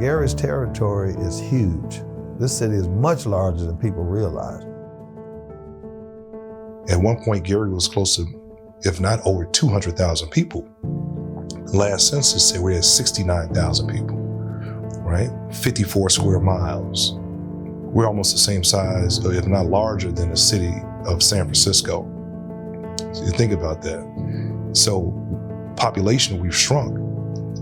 Gary's territory is huge. This city is much larger than people realize. At one point, Gary was close to, if not over 200,000 people. The last census said we had 69,000 people, right? 54 square miles. We're almost the same size, if not larger than the city of San Francisco. So you think about that. So population, we've shrunk,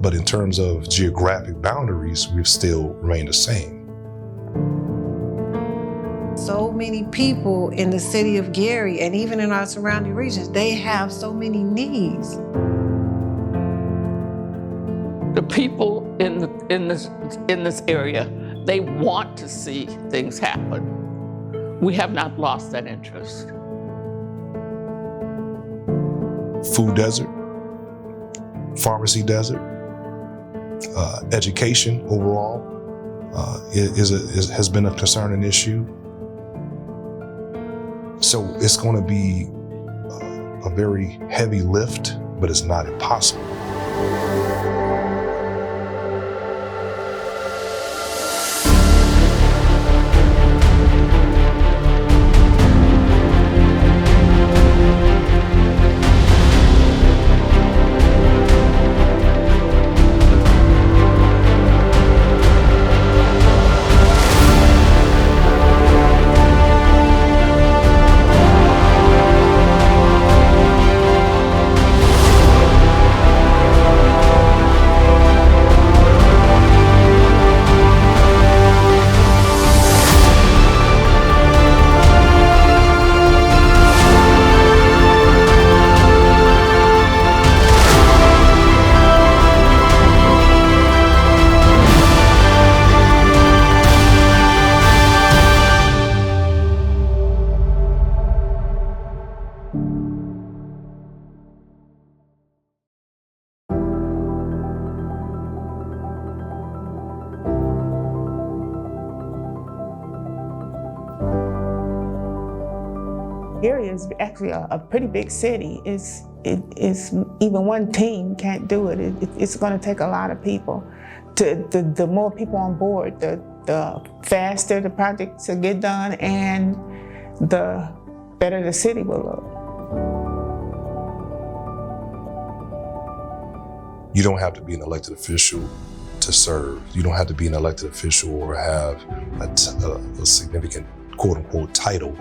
but in terms of geographic boundaries, we've still remained the same. So many people in the city of Gary and even in our surrounding regions, they have so many needs. The people in this area, they want to see things happen. We have not lost that interest. Food desert, pharmacy desert, education overall has been a concerning issue. So it's going to be a very heavy lift, but it's not impossible. Gary is actually a pretty big city. It's even one team can't do it. It's going to take a lot of people. The more people on board, the faster the projects will get done and the better the city will look. You don't have to be an elected official to serve. You don't have to be an elected official or have a significant quote-unquote title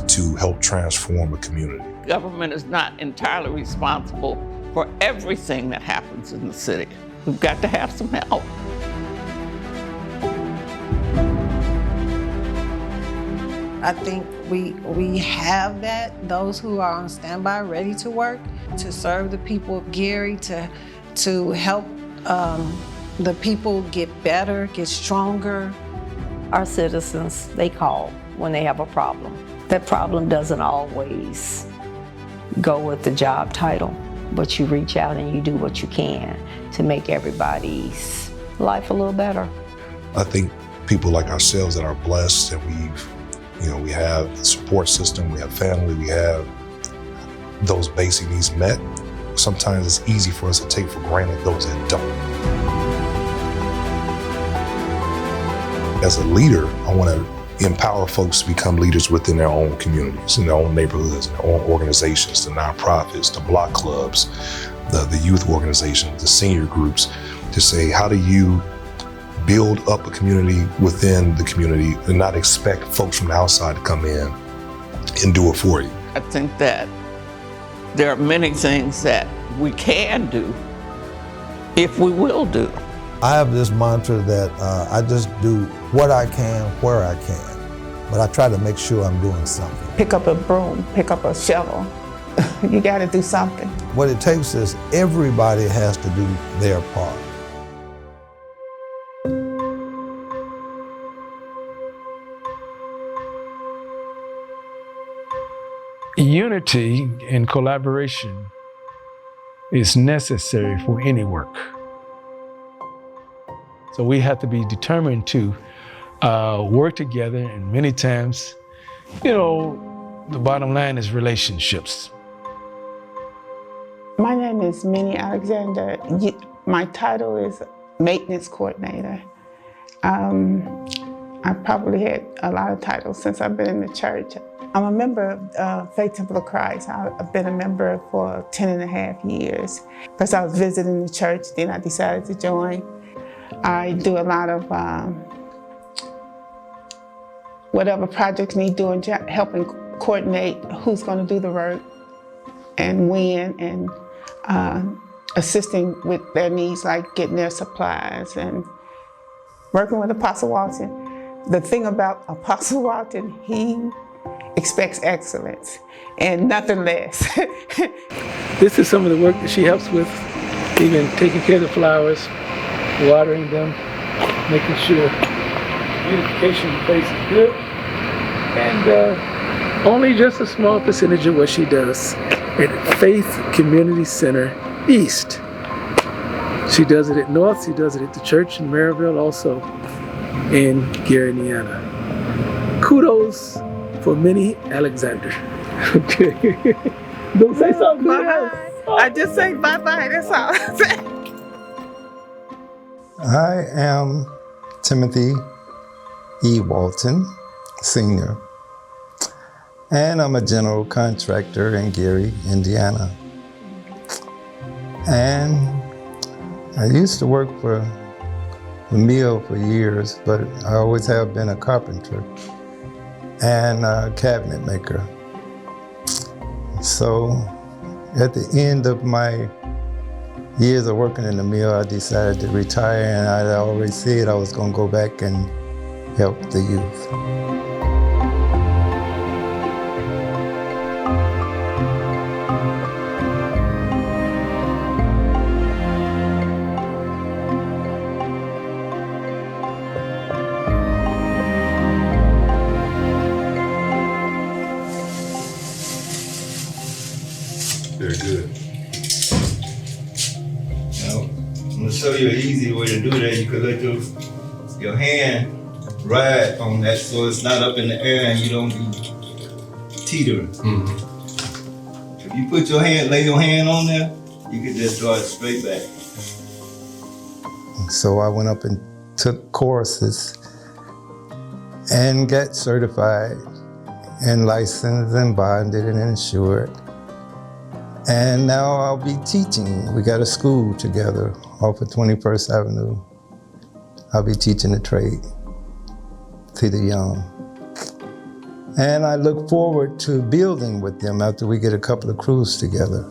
to help transform a community. Government is not entirely responsible for everything that happens in the city. We've got to have some help. I think we have that, those who are on standby, ready to work, to serve the people of Gary, to help the people get better, get stronger. Our citizens, they call when they have a problem. That problem doesn't always go with the job title, but you reach out and you do what you can to make everybody's life a little better. I think people like ourselves that are blessed and we have the support system, we have family, we have those basic needs met. Sometimes it's easy for us to take for granted those that don't. As a leader, I want to empower folks to become leaders within their own communities, in their own neighborhoods, in their own organizations, the nonprofits, the block clubs, the youth organizations, the senior groups, to say, how do you build up a community within the community and not expect folks from the outside to come in and do it for you? I think that there are many things that we can do if we will do. I have this mantra that I just do what I can, where I can, but I try to make sure I'm doing something. Pick up a broom, pick up a shovel. You got to do something. What it takes is everybody has to do their part. Unity and collaboration is necessary for any work. So we have to be determined to work together, and many times, the bottom line is relationships. My name is Minnie Alexander. My title is maintenance coordinator. I probably had a lot of titles since I've been in the church. I'm a member of Faith Temple of Christ. I've been a member for 10 and a half years. First I was visiting the church, then I decided to join. I do a lot of whatever projects need doing, helping coordinate who's going to do the work and when, and assisting with their needs, like getting their supplies and working with Apostle Walton. The thing about Apostle Walton, he expects excellence and nothing less. This is some of the work that she helps with, even taking care of the flowers, watering them, making sure beautification of the place is good. And only just a small percentage of what she does at Faith Community Center East. She does it at North, she does it at the church in Maryville, also in Gary, Indiana. Kudos for Minnie Alexander. Okay. Don't say something. Bye-bye. I just say bye-bye, that's all I say. I am Timothy E. Walton, Sr., and I'm a general contractor in Gary, Indiana. And I used to work for the mill for years, but I always have been a carpenter and a cabinet maker. So at the end of my years of working in the mill, I decided to retire, and I already said I was going to go back and help the youth. Very good. Now, I'm gonna show you an easy way to do that. You could let your hand ride on that so it's not up in the air and you don't be teetering. If you put your hand, lay your hand on there, you can just draw it straight back. So I went up and took courses and got certified and licensed and bonded and insured. And now I'll be teaching. We got a school together off of 21st Avenue. I'll be teaching the trade to the young. And I look forward to building with them after we get a couple of crews together.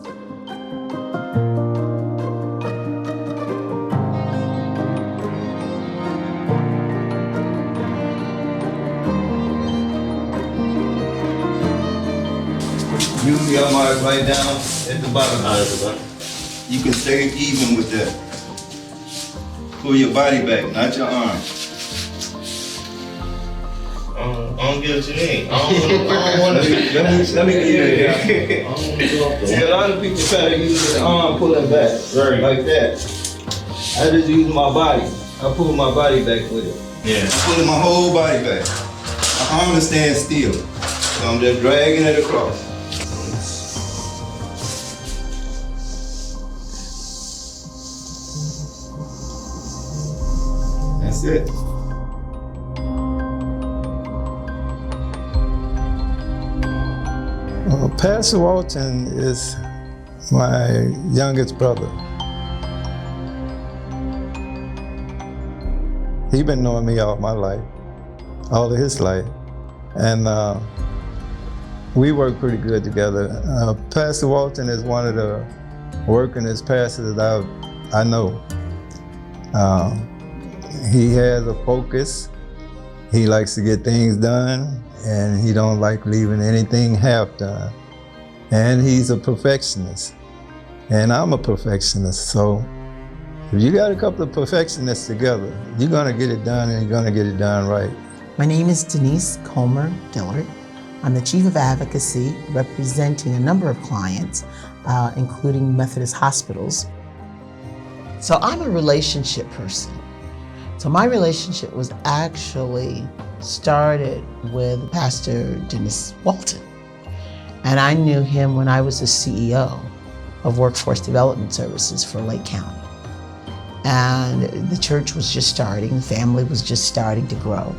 Use your mark right down at the bottom. You can stay even with that. Pull your body back, not your arm. I don't get what you mean. I don't want to. Let me get you. See, a lot of people try to use the arm pulling back, like that. I just use my body. I pull my body back with it. Yeah. I'm pulling my whole body back. My arm is staying still. So I'm just dragging it across. That's it. Well, Pastor Walton is my youngest brother. He's been knowing me all my life, all of his life. And we work pretty good together. Pastor Walton is one of the workingest pastors that I know. He has a focus. He likes to get things done, and he don't like leaving anything half done. And he's a perfectionist, and I'm a perfectionist. So if you got a couple of perfectionists together, you're gonna get it done, and you're gonna get it done right. My name is Denise Comer Dillard. I'm the Chief of Advocacy, representing a number of clients, including Methodist hospitals. So I'm a relationship person. So my relationship was actually started with Pastor Dennis Walton. And I knew him when I was the CEO of Workforce Development Services for Lake County. And the church was just starting, the family was just starting to grow.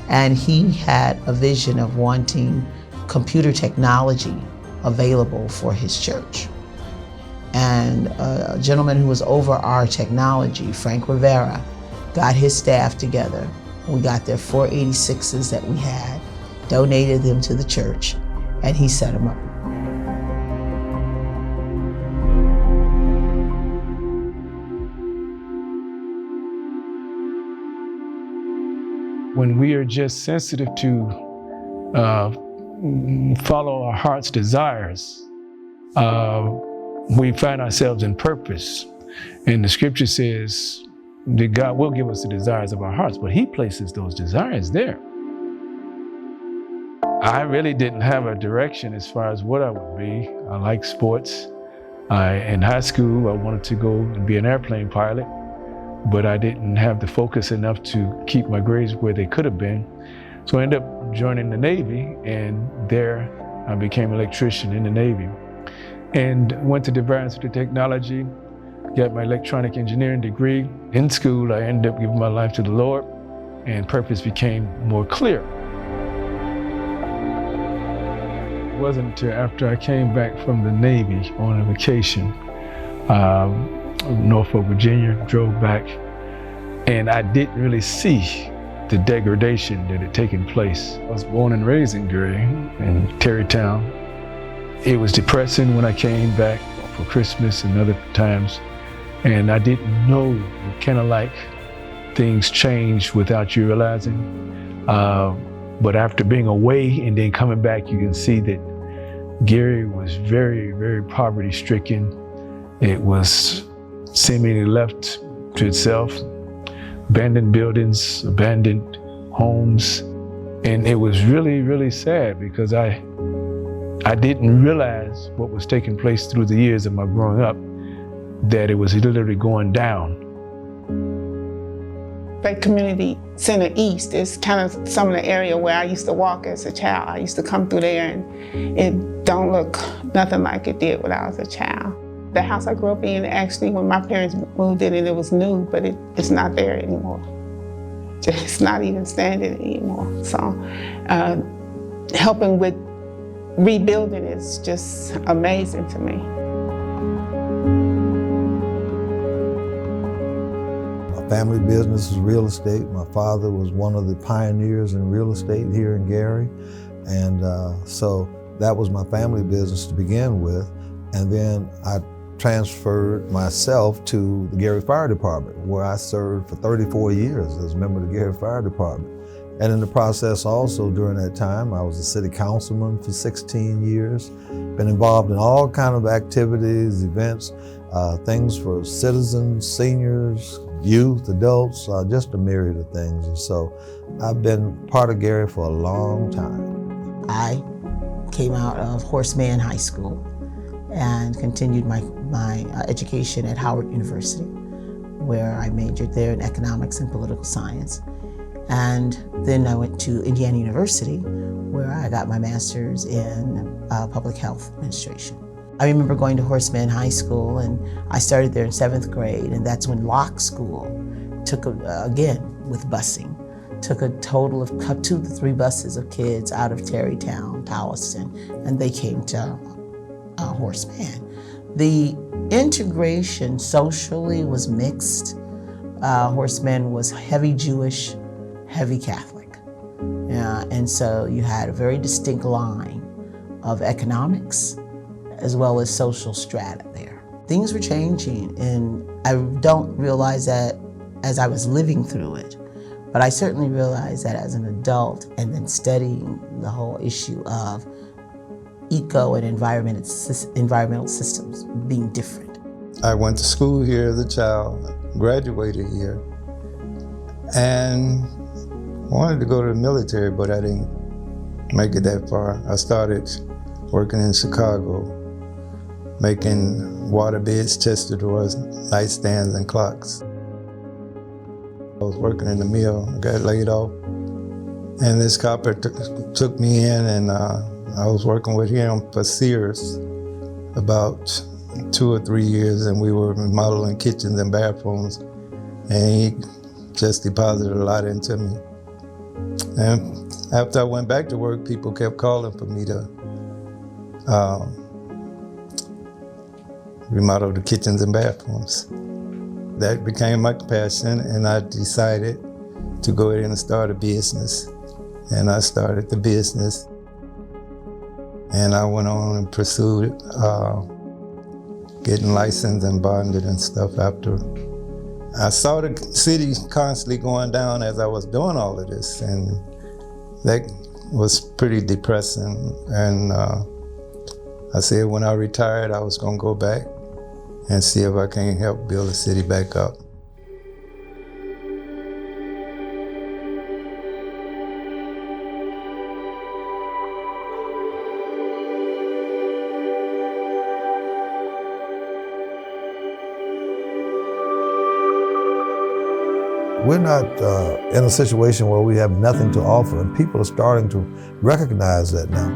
And he had a vision of wanting computer technology available for his church. And a gentleman who was over our technology, Frank Rivera, got his staff together. We got their 486s that we had, donated them to the church, and he set them up. When we are just sensitive to follow our heart's desires, we find ourselves in purpose. And the scripture says that God will give us the desires of our hearts, but he places those desires there. I really didn't have a direction as far as what I would be. I like sports. In high school, I wanted to go and be an airplane pilot, but I didn't have the focus enough to keep my grades where they could have been. So I ended up joining the Navy, and there I became an electrician in the Navy. And went to the Department of Technology, got my electronic engineering degree. In school, I ended up giving my life to the Lord, and purpose became more clear. It wasn't until after I came back from the Navy on a vacation, Norfolk, Virginia, drove back, and I didn't really see the degradation that had taken place. I was born and raised in Gary, in Terrytown. It was depressing when I came back for Christmas and other times, and I didn't know, kind of like things change without you realizing. But after being away and then coming back, you can see that Gary was very, very poverty-stricken. It was seemingly left to itself, abandoned buildings, abandoned homes. And it was really, really sad because I didn't realize what was taking place through the years of my growing up, that it was literally going down. Faith Community Center East is kind of some of the area where I used to walk as a child. I used to come through there, and it don't look nothing like it did when I was a child. The house I grew up in, actually, when my parents moved in, it was new, but it's not there anymore. It's not even standing anymore. So helping with rebuilding is just amazing to me. My family business is real estate. My father was one of the pioneers in real estate here in Gary. And so that was my family business to begin with. And then I transferred myself to the Gary Fire Department, where I served for 34 years as a member of the Gary Fire Department. And in the process also during that time, I was a city councilman for 16 years, been involved in all kinds of activities, events, things for citizens, seniors, youth, adults, just a myriad of things. And so I've been part of Gary for a long time. I came out of Horseman High School and continued my education at Howard University, where I majored there in economics and political science. And then I went to Indiana University, where I got my master's in public health administration. I remember going to Horseman High School, and I started there in 7th grade, and that's when Locke School took, again, with busing, took a total of 2 to 3 buses of kids out of Terrytown, Taoiston, and they came to Horseman. The integration socially was mixed. Horseman was heavy Jewish, heavy Catholic. And so you had a very distinct line of economics as well as social strata there. Things were changing, and I don't realize that as I was living through it, but I certainly realized that as an adult and then studying the whole issue of eco and environmental systems being different. I went to school here as a child, graduated here, and wanted to go to the military, but I didn't make it that far. I started working in Chicago, making water beds, chest of drawers, nightstands, and clocks. I was working in the mill, I got laid off, and this copper took me in, and I was working with him for Sears about 2 or 3 years, and we were remodeling kitchens and bathrooms and he just deposited a lot into me. And after I went back to work, people kept calling for me to remodel the kitchens and bathrooms. That became my passion, and I decided to go ahead and start a business. And I started the business, and I went on and pursued getting licensed and bonded and stuff after. I saw the city constantly going down as I was doing all of this, and that was pretty depressing. And I said when I retired, I was gonna go back and see if I can help build the city back up. We're not in a situation where we have nothing to offer, and people are starting to recognize that now.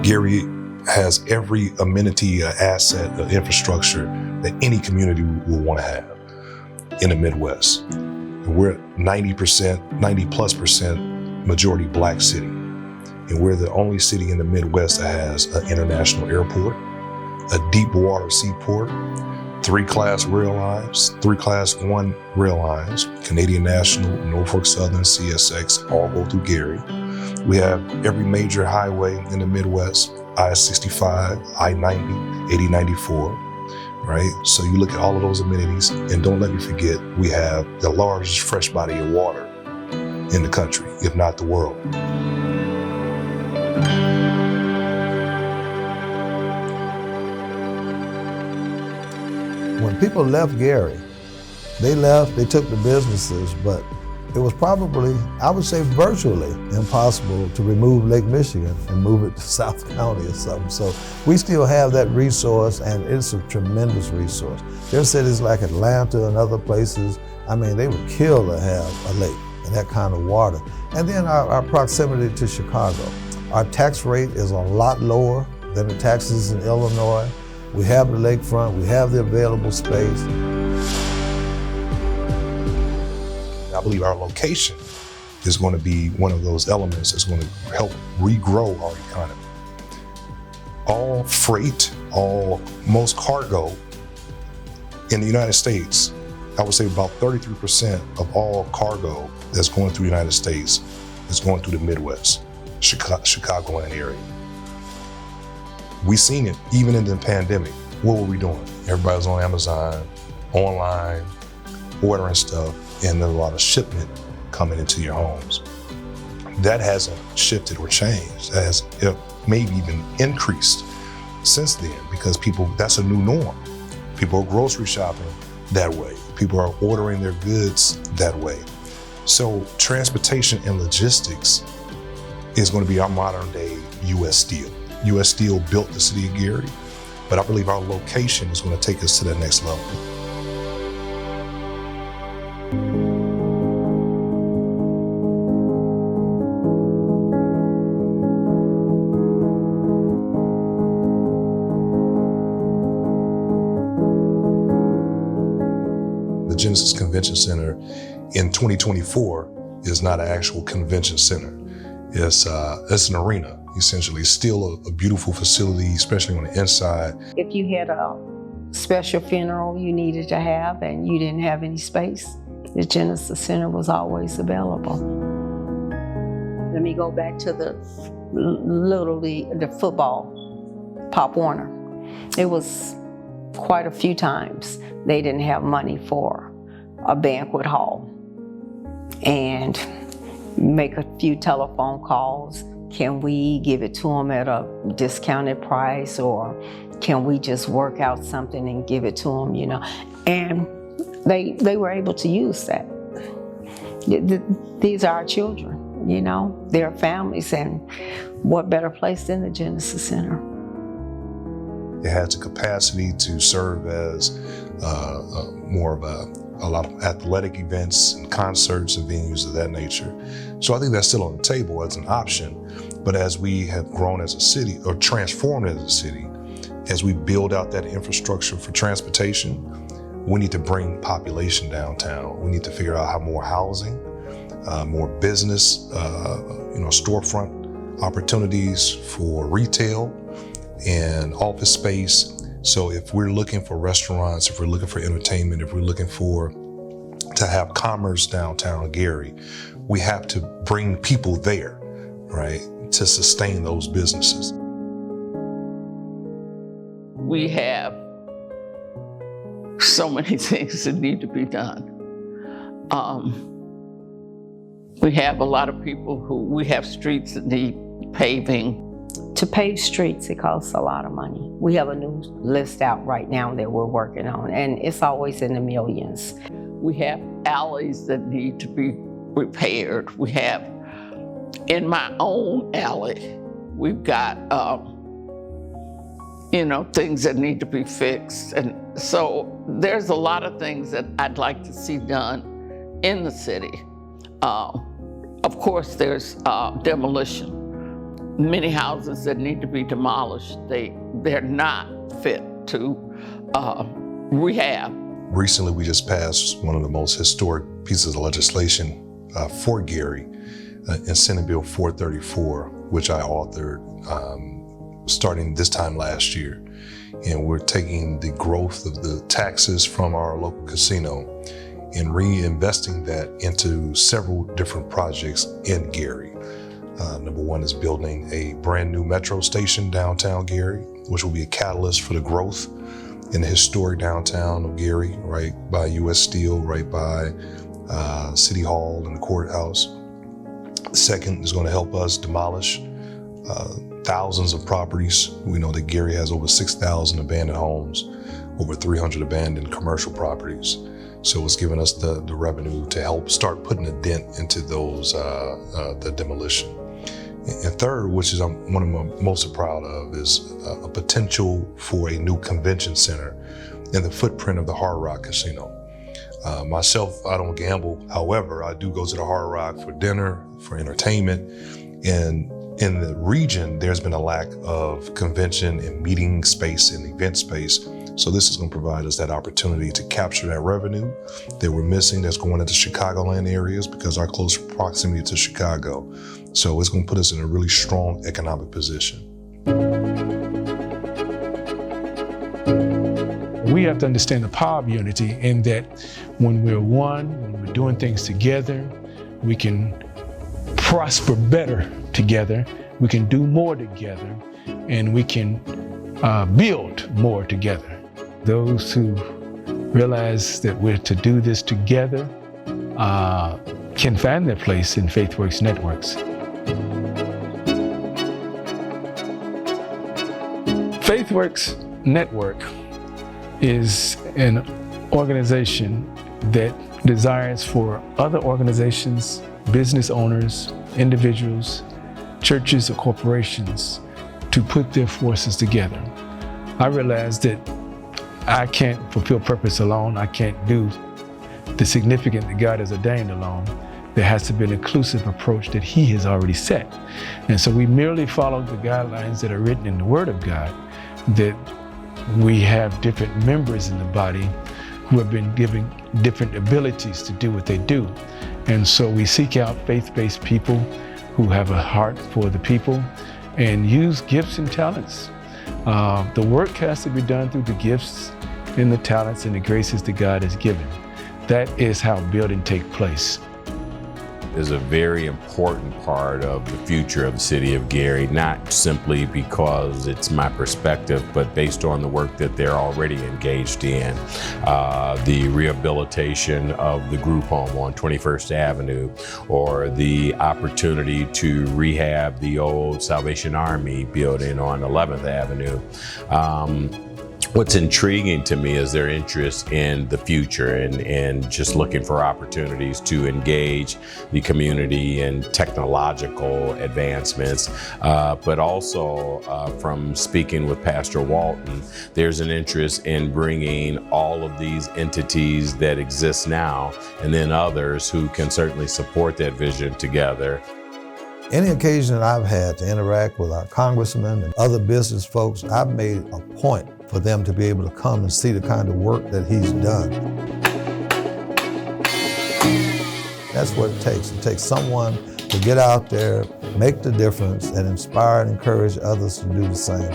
Gary has every amenity, asset, infrastructure that any community will want to have in the Midwest. We're 90+% majority Black city. And we're the only city in the Midwest that has an international airport, a deep water seaport, 3 Class rail lines, 3 Class 1 rail lines, Canadian National, Norfolk Southern, CSX, all go through Gary. We have every major highway in the Midwest, I-65, I-90, 8094, right? So you look at all of those amenities, and don't let me forget, we have the largest fresh body of water in the country, if not the world. When people left Gary, they took the businesses, but it was probably, I would say virtually impossible to remove Lake Michigan and move it to South County or something. So we still have that resource, and it's a tremendous resource. There's cities like Atlanta and other places, I mean, they would kill to have a lake and that kind of water. And then our proximity to Chicago. Our tax rate is a lot lower than the taxes in Illinois. We have the lakefront, we have the available space. I believe our location is going to be one of those elements that's going to help regrow our economy. All freight, most cargo in the United States, I would say about 33% of all cargo that's going through the United States is going through the Midwest, Chicagoland area. We seen it even in the pandemic. What were we doing? Everybody's on Amazon, online, ordering stuff, and there's a lot of shipment coming into your homes. That hasn't shifted or changed. That has maybe even increased since then, because that's a new norm. People are grocery shopping that way. People are ordering their goods that way. So transportation and logistics is going to be our modern day U.S. Steel. U.S. Steel built the city of Gary, but I believe our location is going to take us to the next level. The Genesis Convention Center in 2024 is not an actual convention center. It's an arena, essentially. It's still a beautiful facility, especially on the inside. If you had a special funeral you needed to have and you didn't have any space, the Genesis Center was always available. Let me go back to the Little League, the football, Pop Warner. It was quite a few times they didn't have money for a banquet hall, and make a few telephone calls. Can we give it to them at a discounted price, or can we just work out something and give it to them, you know? And they were able to use that. These are our children, you know, their families, and what better place than the Genesis Center? It has the capacity to serve as more of a a lot of athletic events and concerts and venues of that nature. So I think that's still on the table as an option. But as we have grown as a city or transformed as a city, as we build out that infrastructure for transportation, we need to bring population downtown. We need to figure out how more housing, more business, storefront opportunities for retail and office space. So if we're looking for restaurants, if we're looking for entertainment, if we're looking to have commerce downtown Gary, we have to bring people there, right, to sustain those businesses. We have so many things that need to be done. We have a lot of people we have streets that need paving. To pave streets, it costs a lot of money. We have a new list out right now that we're working on, and it's always in the millions. We have alleys that need to be repaired. We have, in my own alley, we've got, things that need to be fixed. And so there's a lot of things that I'd like to see done in the city. Of course, there's demolition. Many houses that need to be demolished, they're not fit to rehab. Recently, we just passed one of the most historic pieces of legislation for Gary in Senate Bill 434, which I authored starting this time last year. And we're taking the growth of the taxes from our local casino and reinvesting that into several different projects in Gary. Number one is building a brand new metro station downtown Gary, which will be a catalyst for the growth in the historic downtown of Gary, right by U.S. Steel, right by City Hall and the courthouse. Second is going to help us demolish thousands of properties. We know that Gary has over 6,000 abandoned homes, over 300 abandoned commercial properties. So it's given us the revenue to help start putting a dent into those, the demolition. And third, which is one of my most proud of, is a potential for a new convention center in the footprint of the Hard Rock Casino. Myself, I don't gamble. However, I do go to the Hard Rock for dinner, for entertainment. And in the region, there's been a lack of convention and meeting space and event space. So this is going to provide us that opportunity to capture that revenue that we're missing that's going into Chicagoland areas because our close proximity to Chicago. So it's going to put us in a really strong economic position. We have to understand the power of unity in that when we're one, when we're doing things together, we can prosper better together, we can do more together, and we can build more together. Those who realize that we're to do this together can find their place in FaithWorks Networks. FaithWorks Network is an organization that desires for other organizations, business owners, individuals, churches or corporations to put their forces together. I realize that I can't fulfill purpose alone. I can't do the significant that God has ordained alone. There has to be an inclusive approach that He has already set. And so we merely follow the guidelines that are written in the Word of God, that we have different members in the body who have been given different abilities to do what they do. And so we seek out faith-based people who have a heart for the people and use gifts and talents. The work has to be done through the gifts and the talents and the graces that God has given. That is how building takes place. Is a very important part of the future of the city of Gary, not simply because it's my perspective, but based on the work that they're already engaged in. The rehabilitation of the group home on 21st Avenue, or the opportunity to rehab the old Salvation Army building on 11th Avenue. What's intriguing to me is their interest in the future and just looking for opportunities to engage the community in technological advancements. But also from speaking with Pastor Walton, there's an interest in bringing all of these entities that exist now and then others who can certainly support that vision together. Any occasion that I've had to interact with our congressmen and other business folks, I've made a point for them to be able to come and see the kind of work that he's done. That's what it takes. It takes someone to get out there, make the difference, and inspire and encourage others to do the same.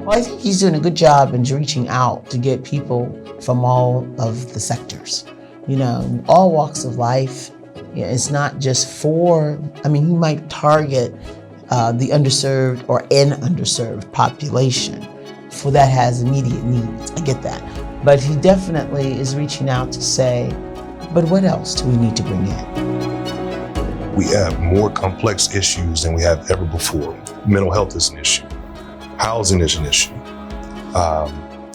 Well, I think he's doing a good job in reaching out to get people from all of the sectors, all walks of life. It's not just for, he might target the underserved or an underserved population, for that has immediate needs. I get that. But he definitely is reaching out to say, but what else do we need to bring in? We have more complex issues than we have ever before. Mental health is an issue. Housing is an issue.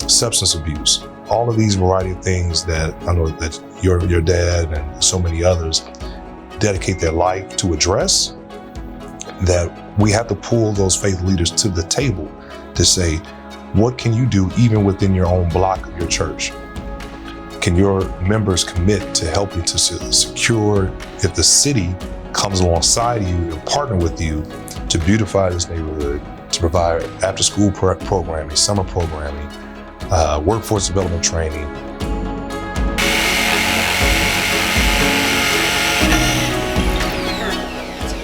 Substance abuse. All of these variety of things that I know that your dad and so many others dedicate their life to address, that we have to pull those faith leaders to the table to say, what can you do even within your own block of your church? Can your members commit to helping to secure, if the city comes alongside you and partner with you to beautify this neighborhood, to provide after-school programming, summer programming, workforce development training.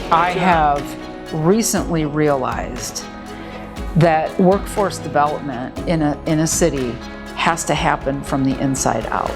I have recently realized that workforce development in a city has to happen from the inside out.